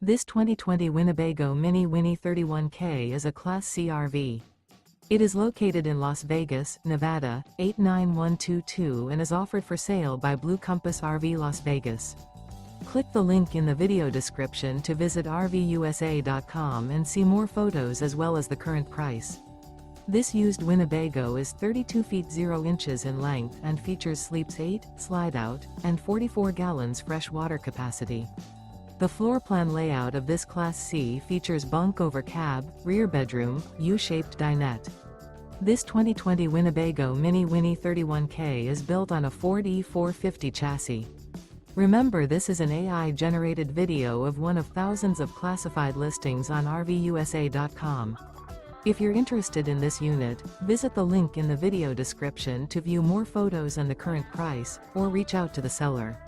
This 2020 Winnebago Minnie Winnie 31K is a Class C RV. It is located in Las Vegas, Nevada, 89122 and is offered for sale by Blue Compass RV Las Vegas. Click the link in the video description to visit RVUSA.com and see more photos as well as the current price. This used Winnebago is 32 feet 0 inches in length and features sleeps 8, slide-out, and 44 gallons fresh water capacity. The floor plan layout of this Class C features bunk over cab, rear bedroom, U-shaped dinette. This 2020 Winnebago Minnie Winnie 31K is built on a Ford E450 chassis. Remember, this is an AI-generated video of one of thousands of classified listings on RVUSA.com. If you're interested in this unit, visit the link in the video description to view more photos and the current price, or reach out to the seller.